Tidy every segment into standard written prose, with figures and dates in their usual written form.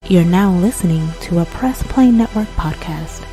You're now listening to a Press Play Network podcast.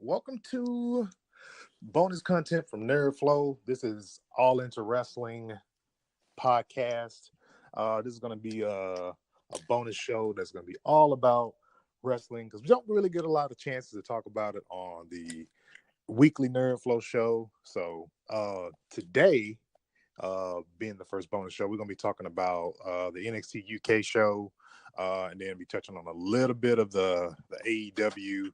Welcome to bonus content from Nerd Flow. This is All Into Wrestling podcast. This is going to be a bonus show that's going to be all about wrestling because we don't really get a lot of chances to talk about it on the weekly Nerd Flow show. So today, being the first bonus show, we're going to be talking about the NXT UK show and then be touching on a little bit of the AEW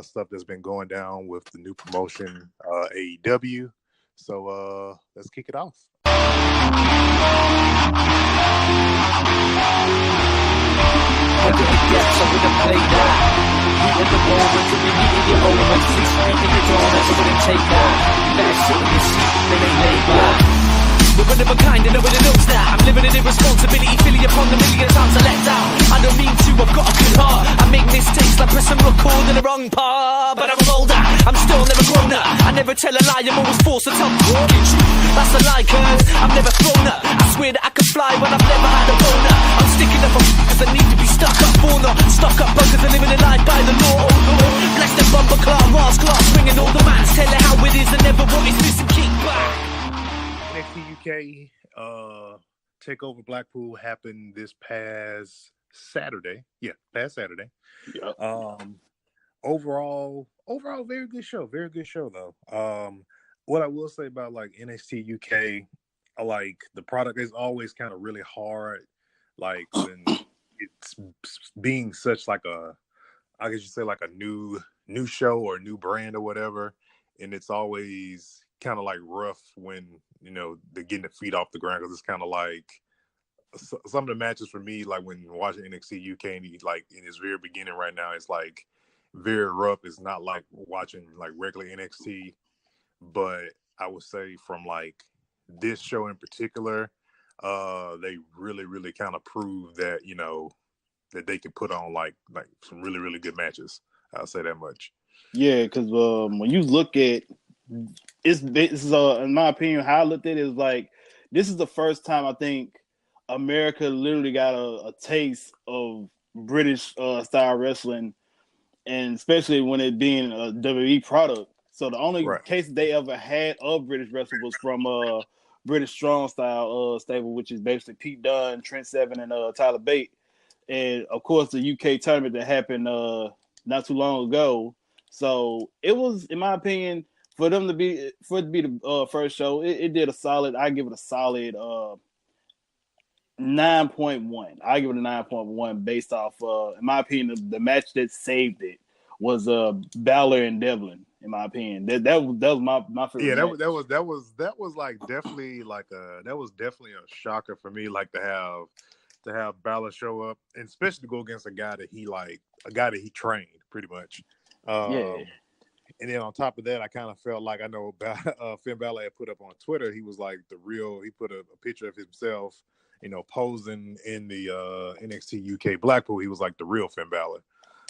stuff that's been going down with the new promotion, AEW. So let's kick it off. We're one of a kind and nobody knows that. I'm living in irresponsibility, feeling upon the million times I let down. I don't mean to, I've got a good heart. I make mistakes like pressing record in the wrong part. But I'm older, I'm still never grown up. I never tell a lie, I'm always forced to tell the fucking truth. That's a lie, cause I'm never thrown up. I swear that I can fly when I've never had a boner. I'm sticking up for cause I need to be stuck up for not stuck up buggers and living a life by the law. Bless the bumper class, Ross class, ringing all the mans, tell it how it is and never what is missing, keep back. NXT UK Takeover Blackpool happened this past Saturday. Yeah, past Saturday. Yeah. Overall, very good show. Very good show though. What I will say about like NXT UK, like the product is always kind of really hard. Like when it's being such like a, I guess you say like a new show or a new brand or whatever, and it's always kind of like rough when they're getting their feet off the ground because it's kind of like some of the matches for me, like when watching NXT UK and like in its very beginning right now, it's like very rough. It's not like watching like regular NXT, but I would say from like this show in particular, they really kind of proved that that they could put on like some really good matches. I'll say that much. Yeah, because when you look at this is in my opinion, how I looked at it is like this is the first time I think America literally got a taste of British style wrestling, and especially when it being a WWE product. So the only case they ever had of British wrestling was from British Strong Style stable, which is basically Pete Dunne, Trent Seven, and Tyler Bate, and of course the UK tournament that happened not too long ago. So it was, in my opinion, for it to be the first show, it did a solid. I give it a solid 9.1. I give it a 9.1 based off, in my opinion, the match that saved it was Balor and Devlin. In my opinion, that was my favorite. Yeah, match. that was like definitely like that was definitely a shocker for me. Like to have Balor show up, and especially to go against a guy that he trained pretty much. Yeah. And then on top of that, I kind of felt like, I know Finn Balor had put up on Twitter, he was like he put a picture of himself, posing in the NXT UK Blackpool. He was like the real Finn Balor.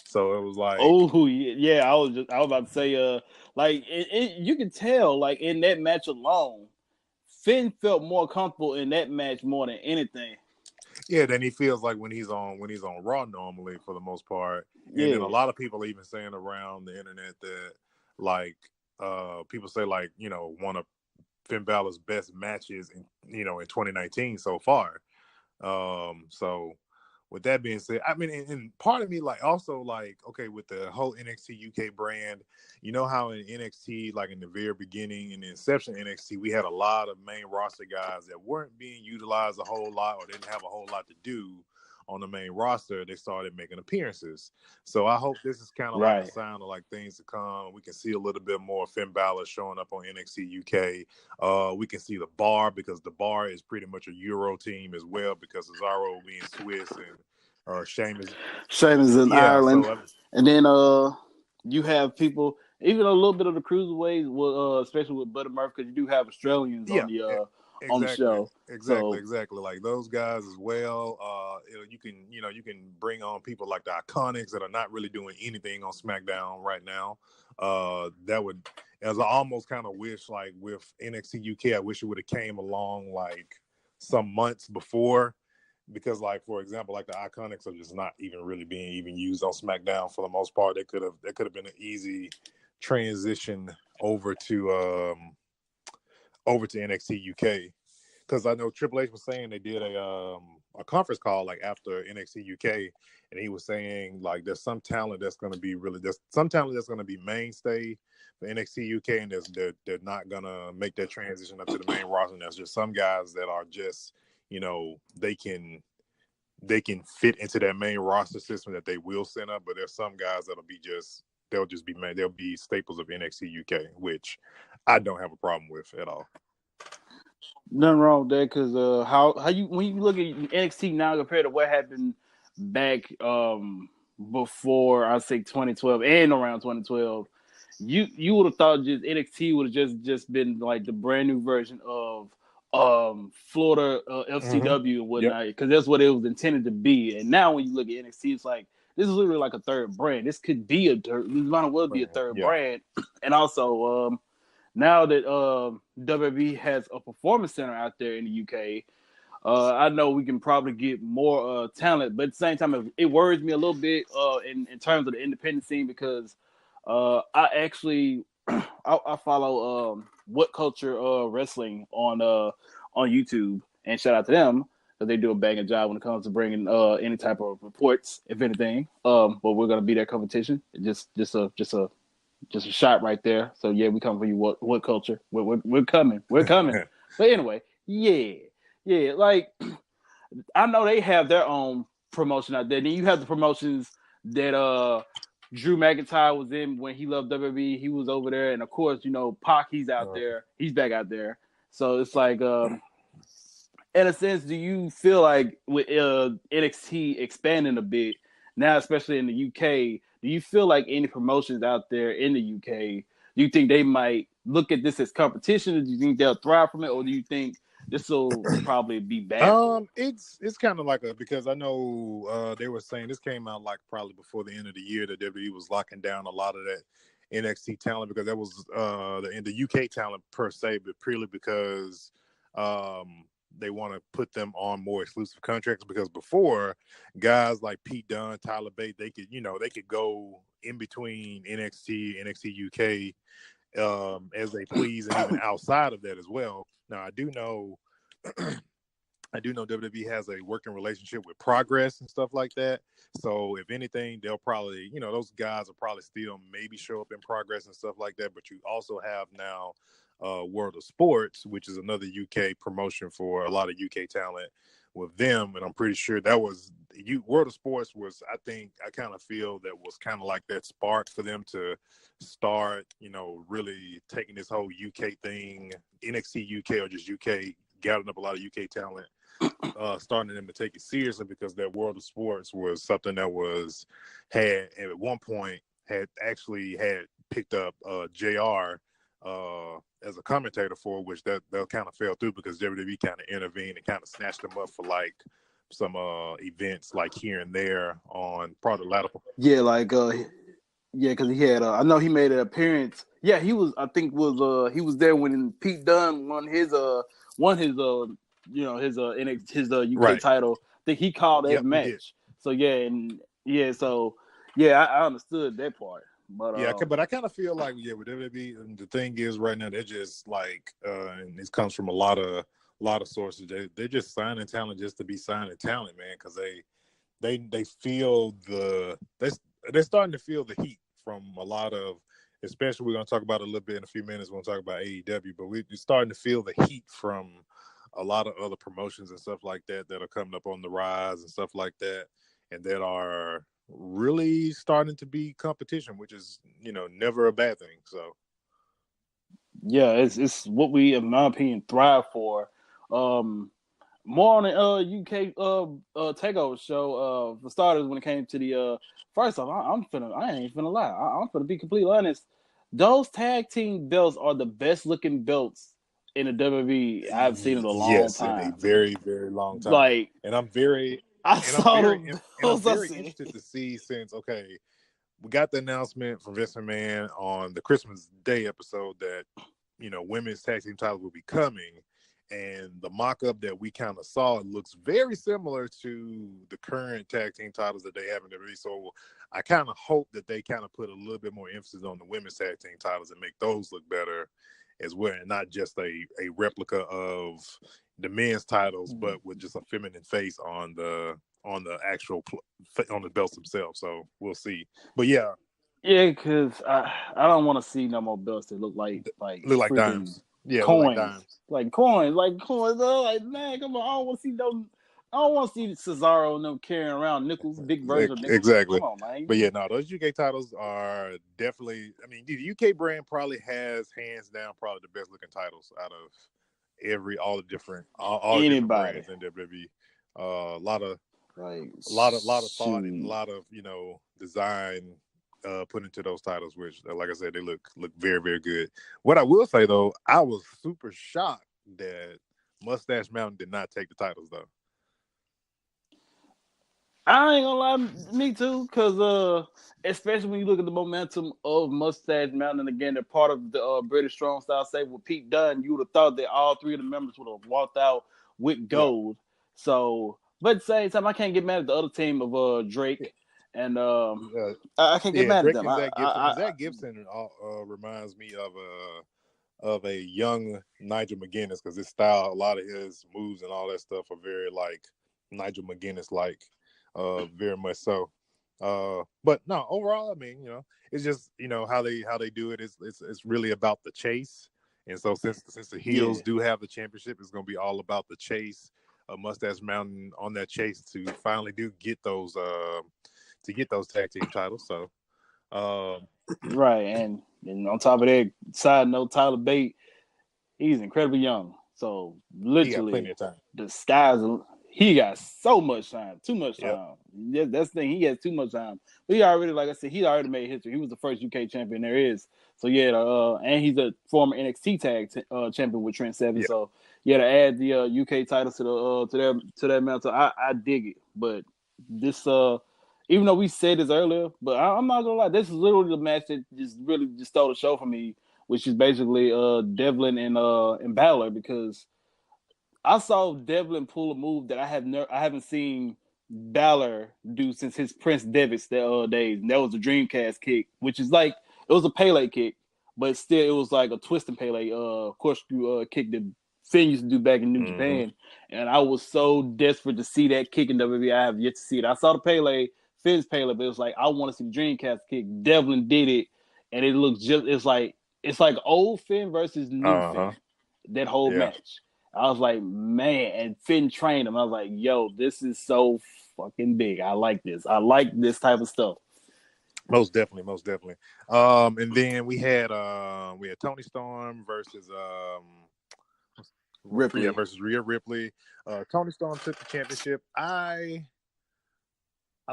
So it was like, oh yeah, I was about to say, like you can tell, like in that match alone, Finn felt more comfortable in that match more than anything. Yeah, than he feels like when he's on Raw normally for the most part. And then a lot of people even saying around the internet that like people say like, one of Finn Balor's best matches in 2019 so far. So with that being said, I mean, and part of me like also like, okay, with the whole NXT UK brand, you know how in NXT, like in the very beginning, in the inception of NXT, we had a lot of main roster guys that weren't being utilized a whole lot or didn't have a whole lot to do on the main roster. They started making appearances. So I hope this is kind of like a sign of like things to come. We can see a little bit more Finn Balor showing up on NXT UK. We can see the Bar, because the Bar is pretty much a Euro team as well, because Cesaro being Swiss and Sheamus in Ireland. So, and then you have people, even a little bit of the cruiserweights, especially with Buddy Murphy, because you do have Australians on the on the show. Exactly. Like those guys as well. You can bring on people like the Iconics that are not really doing anything on SmackDown right now. That would, as I almost kind of wish, like with NXT UK, I wish it would have came along like some months before, because like, for example, like the Iconics are just not even really being even used on SmackDown for the most part. That could have been an easy transition over to NXT UK, because I know Triple H was saying they did a conference call like after NXT UK, and he was saying like there's some talent that's going to be mainstay for NXT UK, and they're not going to make that transition up to the main roster. And there's just some guys that are just, they can fit into that main roster system that they will send up, but there's some guys they'll be staples of NXT UK, which I don't have a problem with at all. Nothing wrong with that, because when you look at NXT now compared to what happened back before, I say 2012 and around 2012, you would have thought just NXT would have just been like the brand new version of Florida FCW and whatnot, because that's what it was intended to be. And now when you look at NXT, it's like this is literally like a third brand. This could be this might as well be a third brand. And also now that WWE has a performance center out there in the UK, I know we can probably get more talent, but at the same time, it worries me a little bit in terms of the independent scene, because I actually I follow What Culture Wrestling on YouTube, and shout out to them because they do a banging job when it comes to bringing any type of reports, if anything. But we're gonna be their competition. Just a shot right there. So yeah, we come for you. What Culture? We're coming. We're coming. But anyway, yeah. Like I know they have their own promotion out there. Then you have the promotions that Drew McIntyre was in when he left WWE. He was over there, and of course, Pac. He's out there. He's back out there. So it's like, in a sense, do you feel like with NXT expanding a bit now, especially in the UK? Do you feel like any promotions out there in the UK, do you think they might look at this as competition? Or do you think they'll thrive from it? Or do you think this will probably be bad? It's kind of like because I know they were saying this came out like probably before the end of the year that WWE was locking down a lot of that NXT talent, because that was the UK talent per se, but purely because they want to put them on more exclusive contracts, because before guys like Pete Dunne, Tyler Bate, they could go in between NXT UK as they please, and even outside of that as well. Now I do know WWE has a working relationship with Progress and stuff like that. So if anything, they'll probably, those guys will probably still maybe show up in Progress and stuff like that. But you also have now World of Sports, which is another UK promotion for a lot of UK talent with them. And I'm pretty sure that was World of Sports was, I kind of feel that was kind of like that spark for them to start, really taking this whole UK thing, NXT UK or just UK, gathering up a lot of UK talent, starting them to take it seriously, because that World of Sports was something that had at one point had picked up JR as a commentator for, which that kind of fell through because WWE kind of intervened and kind of snatched them up for like some events like here and there on part of the latter. Yeah, like because he had I know he made an appearance. Yeah, he was. I think he was there when Pete Dunne won his his UK title. I think he called that match. So I understood that part. But but I kind of feel like with WWE, the thing is right now they're just like, and this comes from a lot of sources. They're just signing talent just to be signing talent, man, because they feel they're starting to feel the heat from a lot of, especially we're going to talk about it a little bit in a few minutes. We're going to talk about AEW, but we're starting to feel the heat from a lot of other promotions and stuff like that are coming up on the rise and stuff like that, and that are really starting to be competition, which is, never a bad thing. So yeah, it's what we, in my opinion, thrive for. More on the UK Takeover show. For starters, when it came to the first off, I ain't finna lie. I'm finna be completely honest. Those tag team belts are the best looking belts in the WWE I've seen in a long time. In a very, very long time. Like, and I'm very interested to see, since we got the announcement from Vince McMahon on the Christmas Day episode that women's tag team titles will be coming. And the mock-up that we kind of saw looks very similar to the current tag team titles that they have in WWE. So I kind of hope that they kind of put a little bit more emphasis on the women's tag team titles and make those look better as well, and not just a replica of the men's titles, but with just a feminine face on the actual on the belts themselves. So we'll see. But yeah, because I don't want to see no more belts that look like dimes. Yeah, coins. Like coins. Like, man, come on. I don't want to see those. I don't want to see Cesaro and them carrying around nickels, big version of nickels. Exactly. Come on, man. But yeah, no, those UK titles are definitely, the UK brand probably has, hands down, probably the best looking titles out of all the different brands in WWE. A lot of thought and a lot of, design put into those titles, which, like I said, they look very, very good. What I will say, though, I was super shocked that Mustache Mountain did not take the titles, though. I ain't gonna lie, me too, because especially when you look at the momentum of Mustache Mountain, and again, they're part of the British Strong Style Stable with Pete Dunne, you would have thought that all three of the members would have walked out with gold. Yeah. So, but at the same time, I can't get mad at the other team of Drake. And I can't get mad at them. Zach Gibson reminds me of a young Nigel McGuinness, because his style, a lot of his moves and all that stuff are very like Nigel McGuinness like. Very much so. But no, overall, it's just, how they do it. It's really about the chase. And so since the heels do have the championship, it's going to be all about the chase. Mustache Mountain on that chase to finally get those tag team titles. So, right. And on top of that, side note, Tyler Bate, he's incredibly young. So literally, he got plenty of time. The sky's he got so much time, too much time. Yep. That's the thing. He has too much time. But he already, like I said, he already made history. He was the first UK champion there is. So and he's a former NXT tag champion with Trent Seven. Yeah. So to add the UK titles to that mantle, I dig it. But this, even though we said this earlier, but I'm not gonna lie, this is literally the match that just really stole the show for me, which is basically Devlin and Balor, because I saw Devlin pull a move that I haven't seen Balor do since his Prince Devitt's days. And that was a Dreamcast kick, which is like, it was a Pele kick, but still it was like a twisting Pele corkscrew kick that Finn used to do back in New Japan. And I was so desperate to see that kick in WWE. I have yet to see it. I saw the Finn's Pele, but it was like, I want to see the Dreamcast kick. Devlin did it, and it looks it's like old Finn versus new Finn. That whole match. I was like, man, and Finn trained him. I was like, yo, this is so fucking big. I like this. I like this type of stuff. Most definitely. And then we had Toni Storm versus Ripley. Versus Rhea Ripley. Toni Storm took the championship. I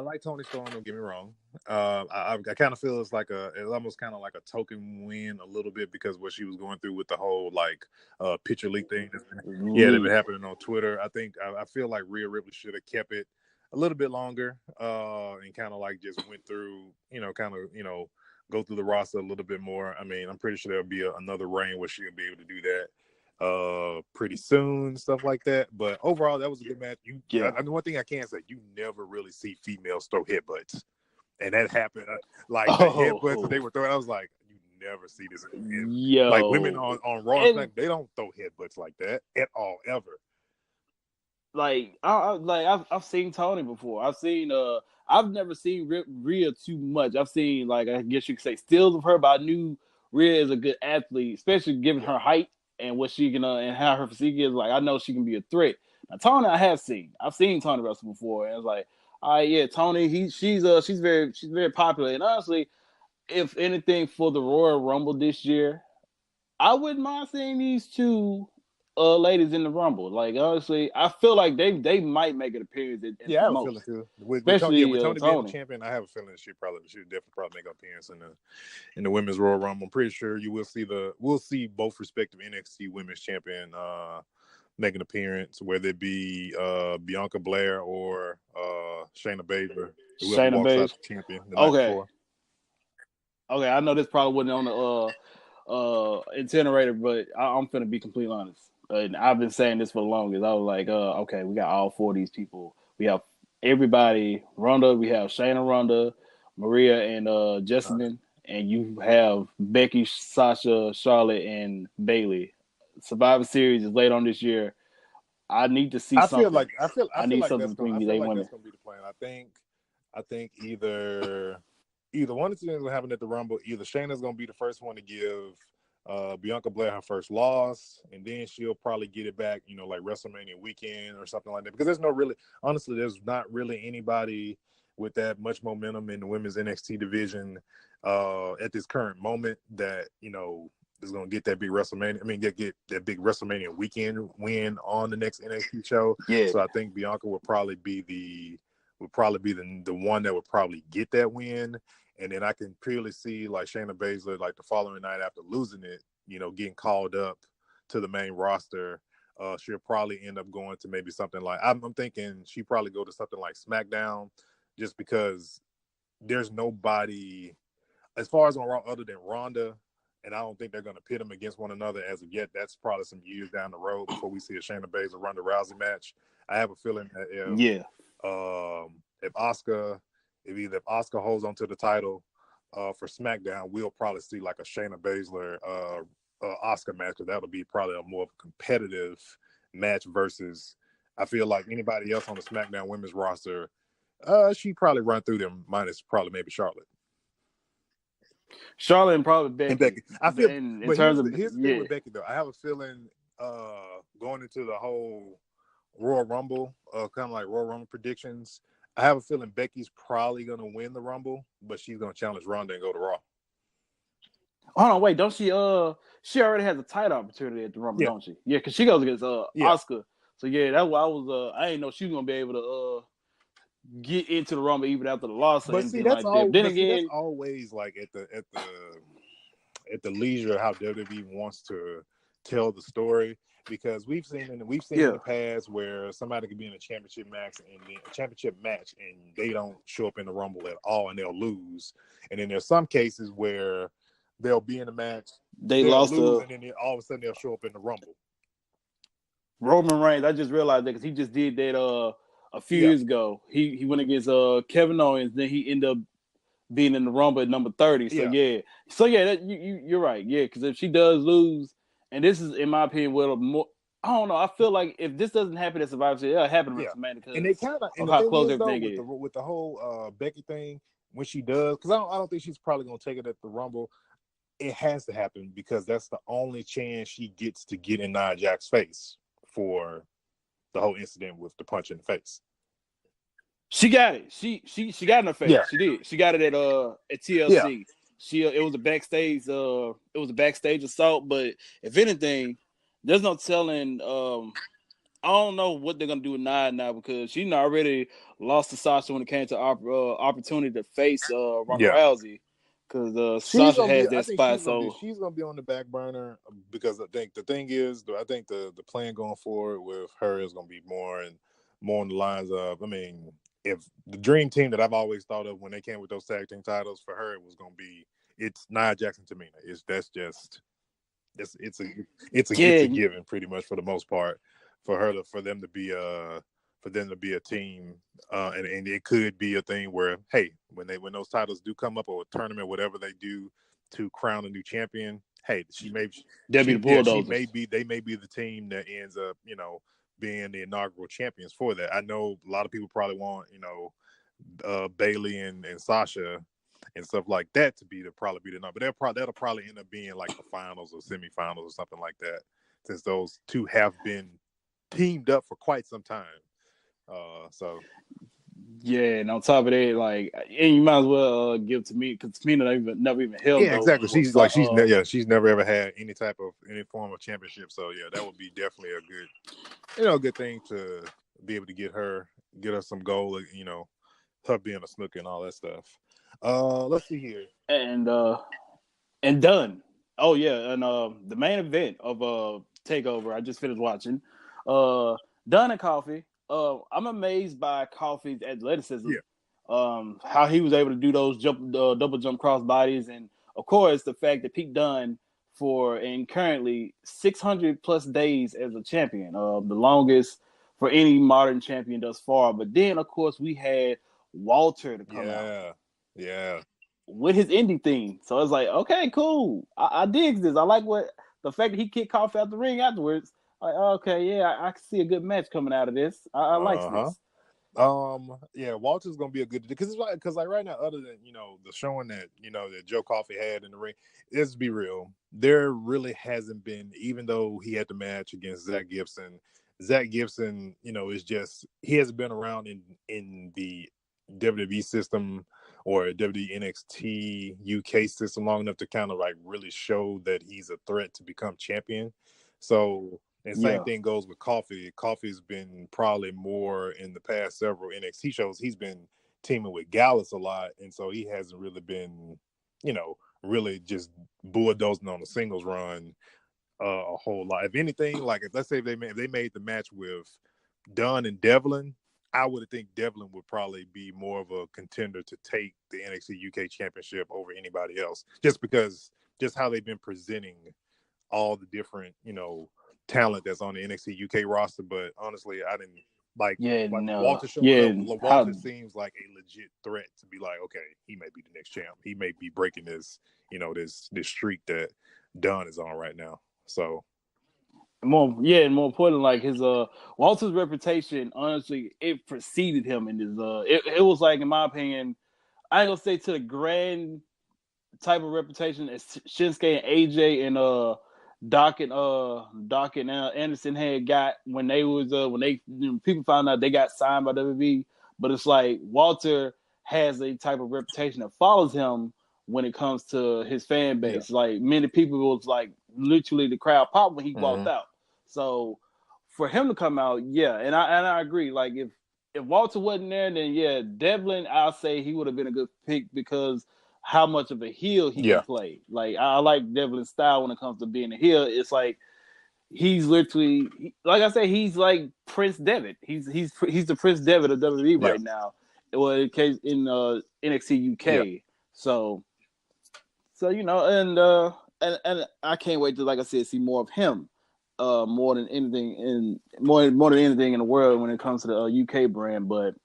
like Toni Storm, don't get me wrong. I kind of feel it's almost kind of like a token win a little bit, because what she was going through with the whole picture leak thing that's been happening on Twitter. I feel like Rhea Ripley should have kept it a little bit longer and kind of just went through, go through the roster a little bit more. I'm pretty sure there'll be another reign where she'll be able to do that pretty soon, stuff like that. But overall, that was a good match. One thing I can say, you never really see females throw headbutts. and that happened. Like the headbutts that they were throwing, I was like, you never see this. Like women on Raw and SmackDown, they don't throw headbutts like that at all, ever. Like I've seen Tony before. I've never seen Rhea too much. I've seen, like, I guess you could say, stills of her, but I knew Rhea is a good athlete, especially given her height and what she can and how her physique is. Like, I know she can be a threat. Now Tony, I've seen Tony wrestle before, and it's like, all right, yeah, Tony, she's very popular. And honestly, if anything, for the Royal Rumble this year, I wouldn't mind seeing these two ladies in the Rumble. Like, honestly, I feel like they might make an appearance at I have most. a feeling too. With Especially Tony being the champion, I have a feeling she would definitely probably make an appearance in the Women's Royal Rumble. I'm pretty sure we'll see both respective NXT Women's Champion make an appearance, whether it be Bianca Belair or Shayna Baszler, whoever walks out the champion the night before. Okay, I know this probably wasn't on the incinerator, but I'm finna be completely honest. And I've been saying this for the longest. I was like, okay, we got all four of these people. We have everybody. Ronda, we have Shayna, Ronda, Maria, and Jessamyn. And you have Becky, Sasha, Charlotte, and Bayley. Survivor Series is late on this year. I need to see something. I need something between these eight women. That's going to be the plan. I think either one of the things will happen at the Rumble. Either Shayna's going to be the first one to give Bianca Belair her first loss, and then she'll probably get it back, like WrestleMania weekend or something like that. Because there's not really anybody with that much momentum in the women's NXT division at this current moment that is going to get that big WrestleMania. I mean, get that big WrestleMania weekend win on the next NXT show. Yeah. So I think Bianca would probably be the one that would probably get that win. And then I can purely see, like, Shayna Baszler, like, the following night after losing it, getting called up to the main roster. She'll probably end up going to maybe something like, I'm thinking she'd probably go to something like SmackDown, just because there's nobody as far as on Raw other than Ronda, and I don't think they're going to pit them against one another as of yet. That's probably some years down the road before we see a Shayna Baszler Ronda Rousey match. I have a feeling that if Asuka holds onto the title for SmackDown, we'll probably see like a Shayna Baszler Asuka match, because that'll be probably a more competitive match versus, I feel like, anybody else on the SmackDown women's roster. She'd probably run through them, minus probably maybe Charlotte and probably Becky. I feel, but here's the thing with Becky though. I have a feeling going into the whole Royal Rumble, kind of like Royal Rumble predictions, I have a feeling Becky's probably going to win the Rumble, but she's going to challenge Ronda and go to Raw. Hold on, wait, don't she? She already has a title opportunity at the Rumble, don't she? Yeah, because she goes against Asuka. So yeah, that's why I didn't know she was going to be able to get into the Rumble even after the loss. But see, that's that's always like at the leisure of how WWE wants to tell the story, because we've seen in the past where somebody could be in a championship match and they don't show up in the Rumble at all and they'll lose. And then there's some cases where they'll be in the match, they'll lose, and then all of a sudden they'll show up in the Rumble. Roman Reigns, I just realized that because he just did that a few years ago. He went against Kevin Owens, then he ended up being in the Rumble at number 30. So you're right. Yeah, because if she does lose, and this is, in my opinion, I don't know. I feel like if this doesn't happen at Survivor Series, it'll happen at WrestleMania, because and they kind of how close everything is. With the whole Becky thing, when she does, because I don't think she's probably going to take it at the Rumble. It has to happen because that's the only chance she gets to get in Nia Jax's face for the whole incident with the punch in the face. She got it. She got in her face. Yeah. She did. She got it at TLC. Yeah. It was a backstage assault, but if anything, there's no telling. I don't know what they're gonna do with Nia now, because she already lost to Sasha when it came to opportunity to face Ronda Rousey, because Sasha has that spot. So she's gonna be on the back burner, because I think the thing is, I think the plan going forward with her is gonna be more on the lines of, I mean, if the dream team that I've always thought of when they came with those tag team titles, for her it was going to be, it's Nia Jax and Tamina. It's a given pretty much for the most part for them to be for them to be a team, and it could be a thing where, hey, when those titles do come up, or a tournament, whatever they do to crown a new champion, hey, they may be the team that ends up, being the inaugural champions for that. I know a lot of people probably want, Bailey and Sasha and stuff like that to probably be the number. That'll probably end up being like the finals or semifinals or something like that, since those two have been teamed up for quite some time. So yeah, and on top of that, like, and you might as well give Tamina, because Tamina never even held. Yeah, exactly. She's never ever had any form of championship. So yeah, that would be definitely a good thing to be able to get her some gold. Her being a snooker and all that stuff. Let's see here. And done. Oh yeah, and the main event of Takeover, I just finished watching. Dunn and Coffee. I'm amazed by Coffee's athleticism. Yeah. How he was able to do those double jump cross bodies, and of course the fact that Pete Dunne currently 600 plus days as a champion, the longest for any modern champion thus far. But then of course we had Walter to come out. Yeah. With his indie theme. So it's like, okay, cool. I dig this. I like the fact that he kicked Coffee out the ring afterwards. Like, okay, yeah, I can see a good match coming out of this. I like this. Yeah, Walter's gonna be a good, because right now, other than the showing that that Joe Coffey had in the ring, let's be real, there really hasn't been, even though he had the match against Zach Gibson. Zach Gibson, is just, he hasn't been around in the WWE system or WWE NXT UK system long enough to kind of like really show that he's a threat to become champion. So, and same thing goes with Coffey. Coffey's been probably more in the past several NXT shows. He's been teaming with Gallus a lot, and so he hasn't really been, really just bulldozing on the singles run a whole lot. If anything, like let's say if they made the match with Dunn and Devlin, I would think Devlin would probably be more of a contender to take the NXT UK Championship over anybody else, just because how they've been presenting all the different, talent that's on the NXT UK roster. But honestly, I didn't like Walter showing up. Walter seems like a legit threat to be like, okay, he may be the next champ. He may be breaking this, this streak that Dunn is on right now. So. More important, like his Walter's reputation, honestly, it preceded him in his it was like, in my opinion, I ain't gonna say to the grand type of reputation as Shinsuke and AJ and Doc and Anderson had got when they people found out they got signed by WWE. But it's like Walter has a type of reputation that follows him when it comes to his fan base. Like, many people was like, literally the crowd popped when he walked out. So for him to come out, and I agree. Like, if Walter wasn't there, then Devlin, I'll say he would have been a good pick because how much of a heel he can play. Like, I like Devlin's style when it comes to being a heel. It's like he's literally, like I say, he's like Prince Devitt. He's the Prince Devitt of WWE right now. Well, in NXT UK. So and I can't wait to, like I said, see more of him. More than anything in the world when it comes to the UK brand. But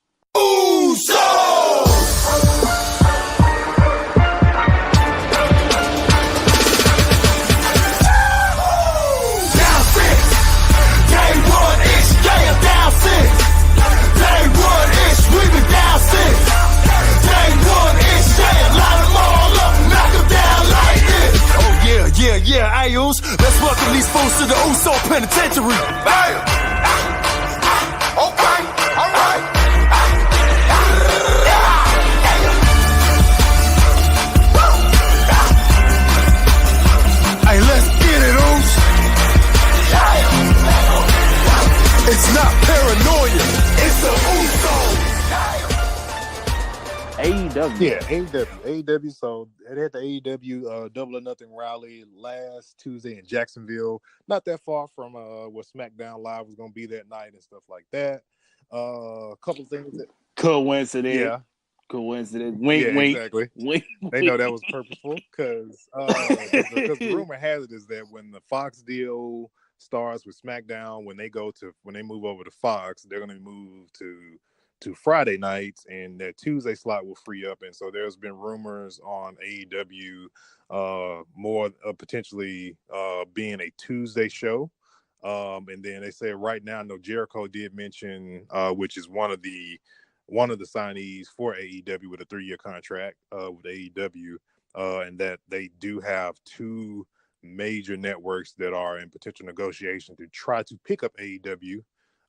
Yeah, Ayus. Let's welcome these fools to the Uso Penitentiary. Hey! Okay, all right. Hey, let's get it, Us. It's not paranoia. It's the Uso. AEW. Yeah, AEW. So they had the AEW Double or Nothing rally last Tuesday in Jacksonville, not that far from where SmackDown Live was going to be that night and stuff like that. A couple things. Coincidence. Wink, wink. Exactly. Wink, they know that was purposeful because the rumor has it is that when the Fox deal starts with SmackDown. When they move over to Fox, they're going to move to Friday nights, and that Tuesday slot will free up. And so there's been rumors on AEW more potentially being a Tuesday show. And then they say right now, I know Jericho did mention, which is one of the signees for AEW with a 3-year contract with AEW, and that they do have 2 major networks that are in potential negotiation to try to pick up AEW,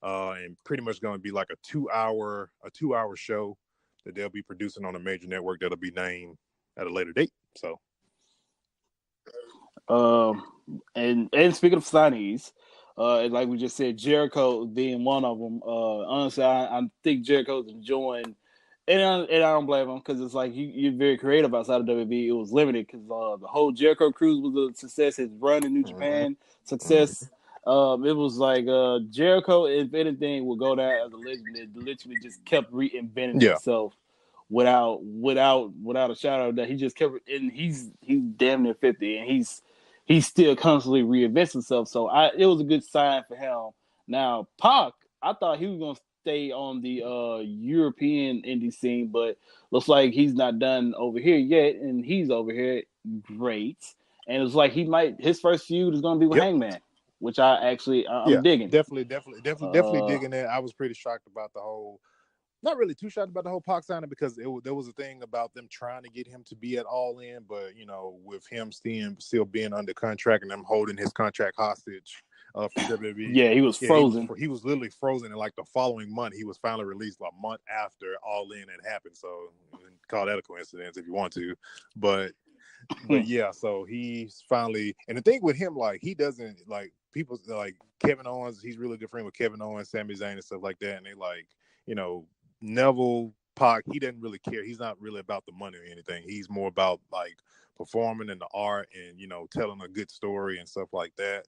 and pretty much going to be like a 2-hour show that they'll be producing on a major network that'll be named at a later date. So, and speaking of signees, like we just said, Jericho being one of them. Honestly, I think Jericho's enjoying, and I don't blame him, because it's like you're very creative outside of WWE. It was limited because the whole Jericho cruise was a success. His run in New Japan, success. It was like Jericho, if anything, will go down as a legend that literally just kept reinventing himself without a shadow of doubt. He just kept, and he's damn near 50, and he's still constantly reinvents himself. So it was a good sign for him. Now, Pac, I thought he was going to stay on the European indie scene, but looks like he's not done over here yet, and he's over here. Great. And it's like his first feud is going to be with Hangman, which I'm digging. Definitely digging that. I was pretty shocked about the whole. Not really too shocked about the whole Pac signing, because there was a thing about them trying to get him to be at All In, but with him still being under contract and them holding his contract hostage for WWE. Yeah, he was frozen. He was literally frozen, and like the following month, he was finally released a month after All In had happened. So call that a coincidence if you want to, but yeah. So he's finally, and the thing with him, like he doesn't like people like Kevin Owens. He's really good friend with Kevin Owens, Sami Zayn, and stuff like that, and they like Neville, Pac, he doesn't really care. He's not really about the money or anything. He's more about like performing and the art and telling a good story and stuff like that.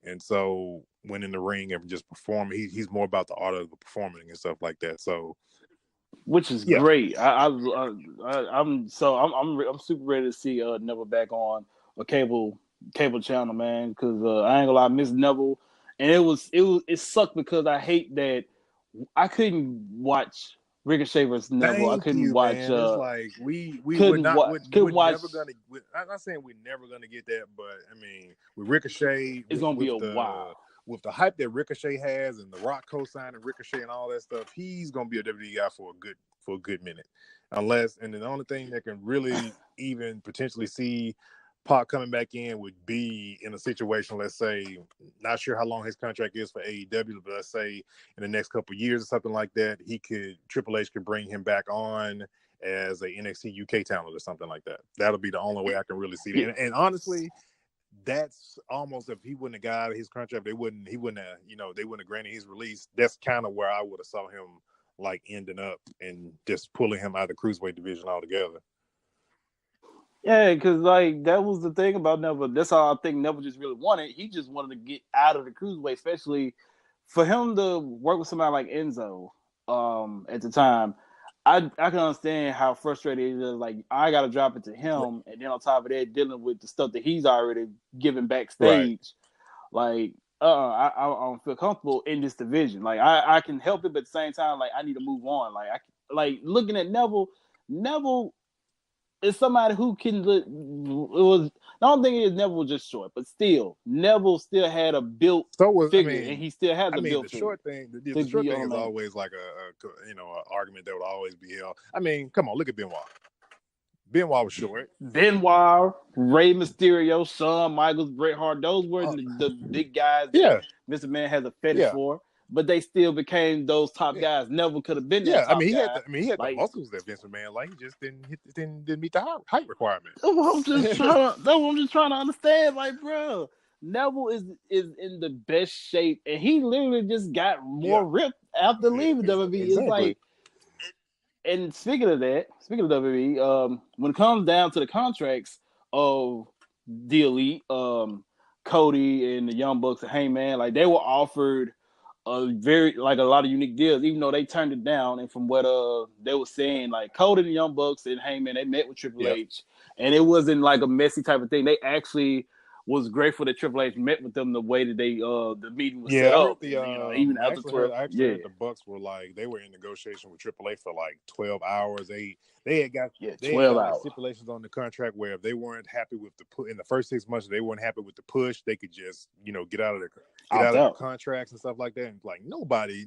And so when in the ring and just performing, he's more about the art of the performing and stuff like that. So, which is great. I'm super ready to see Neville back on a cable channel, man. Because I ain't gonna lie, I miss Neville, and it sucked because I hate that. I couldn't watch Ricochet versus Neville. I couldn't watch. Man. It's like we would not. We're never gonna. I'm not saying we're never gonna get that, but I mean, with Ricochet, it's gonna be a while. With the hype that Ricochet has and the Rock co-signing Ricochet and all that stuff, he's gonna be a WWE guy for a good minute. And the only thing that can really even potentially see Pac coming back in would be in a situation, let's say, not sure how long his contract is for AEW, but let's say in the next couple of years or something like that, Triple H could bring him back on as a NXT UK talent or something like that. That'll be the only way I can really see it. And honestly, that's almost, if he wouldn't have got his contract, they wouldn't have granted his release. That's kind of where I would have saw him like ending up and just pulling him out of the cruiserweight division altogether. Yeah, because like that was the thing about Neville. That's all I think Neville just really wanted. He just wanted to get out of the cruiserweight, especially for him to work with somebody like Enzo. At the time, I can understand how frustrated he is. Like I got to drop it to him, and then on top of that, dealing with the stuff that he's already given backstage. Right. Like, I don't feel comfortable in this division. Like I can help it, but at the same time, like I need to move on. Like looking at Neville is somebody who can. I don't think his Neville was just short, but still, Neville still had a built figure, and he still has a built figure. The short thing is always like an argument that would always be held. I mean, come on, look at Benoit. Benoit was short. Benoit, Rey Mysterio, Shawn Michaels, Bret Hart, those were the big guys that Mr. Man has a fetish for. But they still became those top guys. Neville could have been that top guy. He had the muscles that Vince McMahon like. He just didn't meet the height requirement. That's what I'm just trying to understand. Like, bro, Neville is in the best shape, and he literally just got more ripped after leaving WWE. Exactly. It's like, and speaking of WWE, when it comes down to the contracts of the Elite, Cody and the Young Bucks and Heyman, like they were offered a lot of unique deals, even though they turned it down. And from what they were saying, like Cody and the Young Bucks and Heyman, they met with Triple H, and it wasn't like a messy type of thing. They actually was grateful that Triple H met with them the way that they the meeting was Yeah, set I up. heard Even I after actually 12, heard the Bucks were like they were in negotiation with Triple H for like 12 hours. They had got 12 like hours. stipulations on the contract where if they weren't happy with in the first 6 months, they weren't happy with the push, they could just get out of their contracts and stuff like that. And like nobody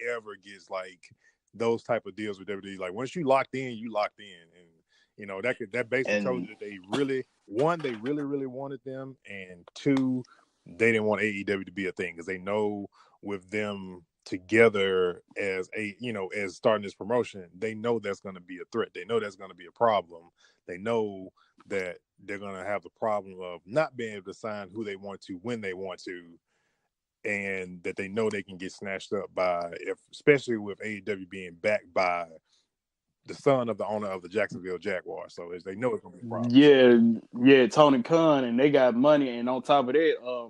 ever gets like those type of deals with WWE. Like once you locked in, you locked in, and that basically told you that they really wanted them, and two, they didn't want AEW to be a thing because they know with them together as as starting this promotion, they know that's going to be a threat. They know that's going to be a problem. They know that they're going to have the problem of not being able to sign who they want to when they want to, and that they know they can get snatched up especially with AEW being backed by the son of the owner of the Jacksonville Jaguars. So they know it's going to be a problem. Yeah, Tony Khan, and they got money. And on top of that,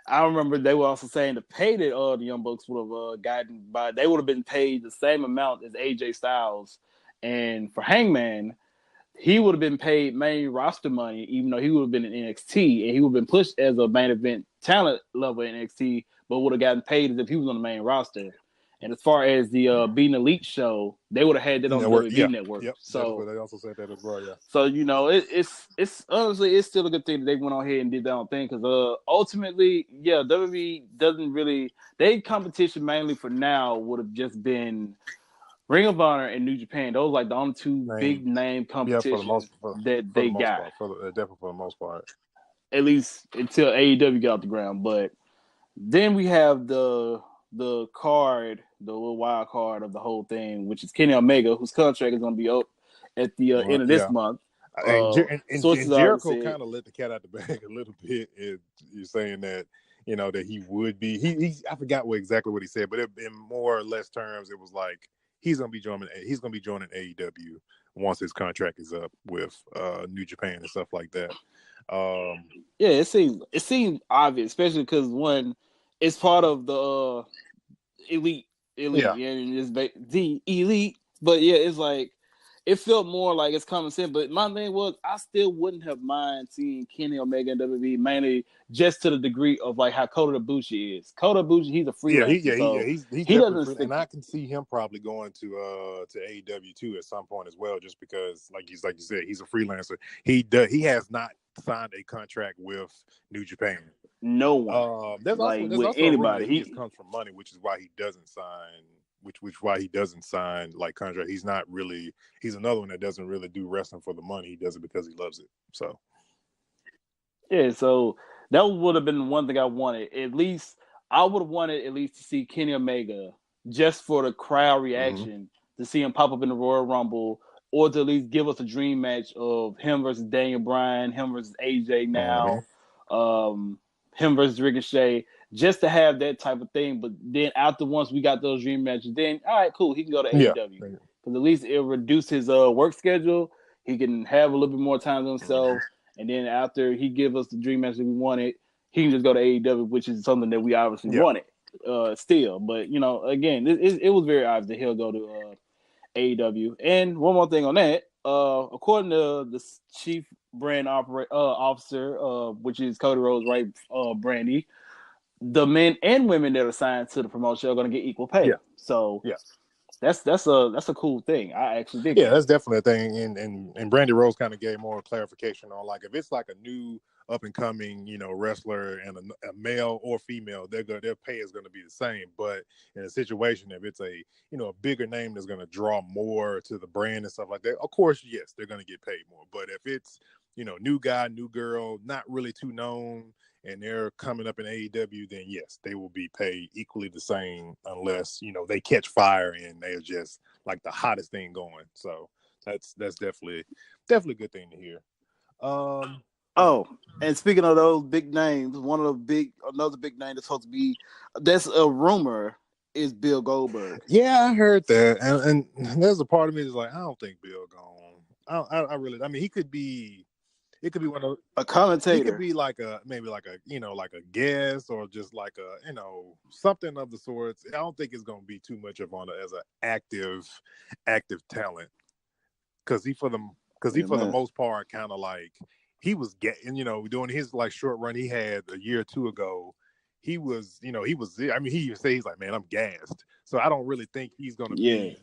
I remember they were also saying the pay that the Young Bucks would have gotten they would have been paid the same amount as AJ Styles. And for Hangman, he would have been paid main roster money, even though he would have been in NXT, and he would have been pushed as a main event talent level in NXT, but would have gotten paid as if he was on the main roster. And as far as the Being Elite show, they would have had that on the WWE network. Yep. So they also said that as well. Yeah. So it's honestly it's still a good thing that they went on ahead and did that own thing because ultimately, WWE doesn't really their competition mainly for now would have just been Ring of Honor and New Japan. Those like the only two big name competitions that they got. Definitely for the most part. At least until AEW got off the ground. But then we have the card, the little wild card of the whole thing, which is Kenny Omega, whose contract is going to be up at the end of this month. And Jericho kind of let the cat out the bag a little bit. You're saying that that he would be. He I forgot exactly what he said, but in more or less terms, it was like he's going to be joining AEW once his contract is up with New Japan and stuff like that. It seemed obvious, especially because when it's part of the elite, and it's the elite. But it's like it felt more like it's common sense. But my thing was, I still wouldn't have mind seeing Kenny Omega and WWE mainly just to the degree of like how Kota Ibushi is. Kota Ibushi, he's a freelancer. He's he doesn't. And I can see him probably going to AEW too at some point as well, just because like you said, he's a freelancer. He has not signed a contract with New Japan. No one. There's also anybody. He just comes from money, which is why he doesn't sign. Why he doesn't sign like contract. He's not really. He's another one that doesn't really do wrestling for the money. He does it because he loves it. So. Yeah, so that would have been one thing I wanted. At least I would have wanted to see Kenny Omega just for the crowd reaction to see him pop up in the Royal Rumble, or to at least give us a dream match of him versus Daniel Bryan, him versus AJ now, him versus Ricochet, just to have that type of thing. But then once we got those dream matches, then all right, cool, he can go to AEW because at least it'll reduce his work schedule. He can have a little bit more time to himself. And then after he give us the dream match that we wanted, he can just go to AEW, which is something that we obviously wanted still. But, again, it was very obvious that he'll go to AEW. And one more thing on that, according to the chief brand officer, which is Cody Rhodes, right, Brandy, the men and women that are signed to the promotion are going to get equal pay. So that's a cool thing. I actually think. Yeah, that's definitely a thing. And Brandy Rose kind of gave more clarification on like if it's like a new up and coming wrestler and a male or female, their pay is going to be the same. But in a situation if it's a a bigger name that's going to draw more to the brand and stuff like that, of course, yes, they're going to get paid more. But if it's new guy, new girl, not really too known, and they're coming up in AEW, then yes, they will be paid equally the same unless, they catch fire and they're just like the hottest thing going. So that's definitely a good thing to hear. And speaking of those big names, another big name that's a rumor is Bill Goldberg. Yeah, I heard that. And there's a part of me that's like, I don't think Bill gone. I mean, he could be. It could be one of a commentator. He could be like maybe like a guest or just like a something of the sorts. I don't think it's going to be too much of on as an active talent because he for the most part kind of like he was getting, doing his like short run he had a year or two ago. He was, he even said he's like, man, I'm gassed. So I don't really think he's going to be,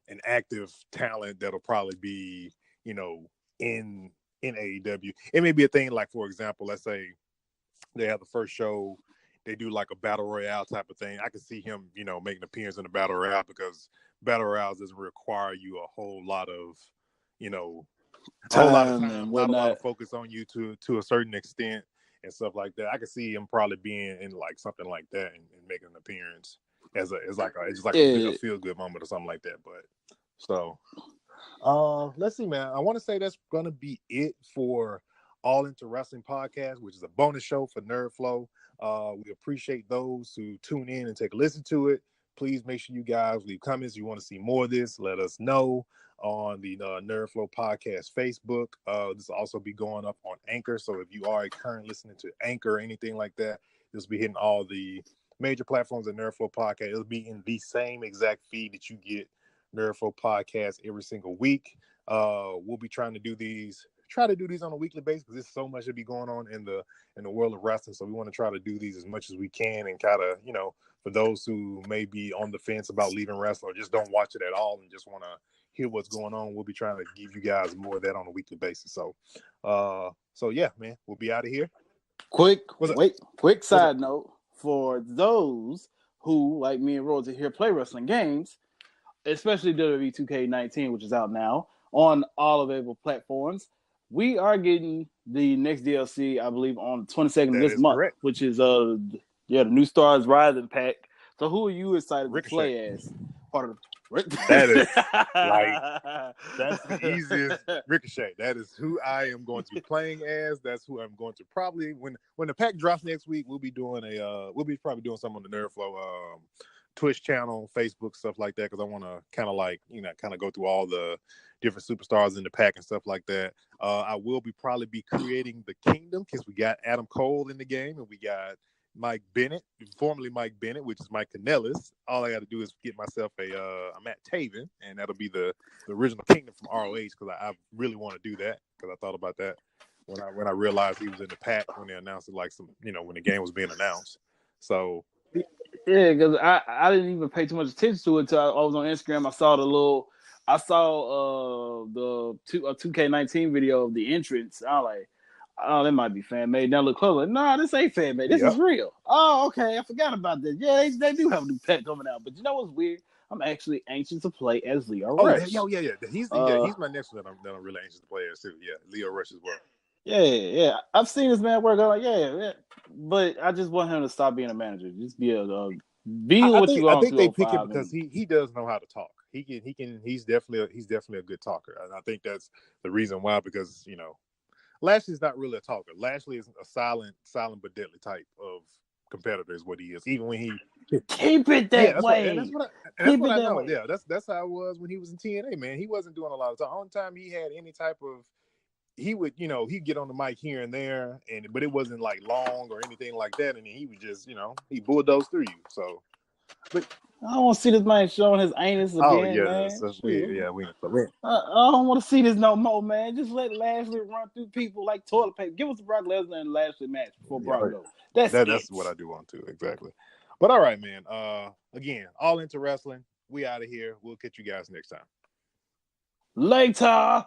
an active talent that'll probably be, in AEW. It may be a thing like, for example, let's say they have the first show, they do like a battle royale type of thing. I can see him, making an appearance in the battle royale because battle royales doesn't require you a whole lot of, time, not a lot of focus on you to a certain extent and stuff like that. I could see him probably being in like something like that and making an appearance as a feel good moment or something like that. But so, let's see, man. I want to say that's gonna be it for All Into Wrestling Podcast, which is a bonus show for Nerd Flow. We appreciate those who tune in and take a listen to it. Please make sure you guys leave comments. If you want to see more of this, let us know on the Nerd Flow Podcast Facebook. This will also be going up on Anchor. So if you are a current listening to Anchor or anything like that, this will be hitting all the major platforms of Nerd Flow Podcast. It'll be in the same exact feed that you get Nerd Flow Podcast every single week. We'll be trying to do these on a weekly basis because there's so much to be going on in the world of wrestling. So we want to try to do these as much as we can and kind of, for those who may be on the fence about leaving wrestling or just don't watch it at all and just want to hear what's going on, we'll be trying to give you guys more of that on a weekly basis. So yeah, man, we'll be out of here. Quick side note for those who, like me and Rosie here, play wrestling games, especially WWE 2K19, which is out now on all available platforms. We are getting the next DLC, I believe, on the 22nd of this month, correct. Which is the New Stars Rising pack. So who are you excited to play as? Part of that is that's the easiest. Ricochet. That is who I am going to be playing as. That's who I'm going to probably when the pack drops next week. We'll be probably doing something on the Nerd Flow Twitch channel, Facebook, stuff like that, because I want to kind of go through all the different superstars in the pack and stuff like that. I will probably be creating the Kingdom because we got Adam Cole in the game and we got Mike Bennett, formerly Mike Bennett, which is Mike Kanellis. All I got to do is get myself a Matt Taven, and that'll be the original Kingdom from ROH because I really want to do that because I thought about that when I realized he was in the pack when they announced it, like when the game was being announced. So. Yeah, because I didn't even pay too much attention to it until I was on Instagram. I saw the 2K19 video of the entrance. I was like, oh, that might be fan made. Now look closer. Nah, this ain't fan made. This is real. Oh, okay. I forgot about this. Yeah, they do have a new pack coming out. But you know what's weird? I'm actually anxious to play as Leo Rush. Yeah. He's my next one that I'm really anxious to play as too. Yeah, Leo Rush as well. Yeah. I've seen this man work. I'm like, yeah. But I just want him to stop being a manager. Just be I think they pick him because he does know how to talk. He's definitely a good talker. And I think that's the reason why, because Lashley's not really a talker. Lashley is a silent but deadly type of competitor is what he is. Even when he keep it that way. That's what I know. Way. Yeah, that's how it was when he was in TNA, man. He wasn't doing a lot of talk. The only time he had any type of he would, he'd get on the mic here and there, but it wasn't like long or anything like that. And he would just, he bulldozed through you. So, but I don't want to see this man showing his anus again. Oh yeah, man. That's weird. Yeah, I don't want to see this no more, man. Just let Lashley run through people like toilet paper. Give us the Brock Lesnar and Lashley match before Brock goes. That's what I do want to exactly. But all right, man. Again, All Into Wrestling. We out of here. We'll catch you guys next time. Later.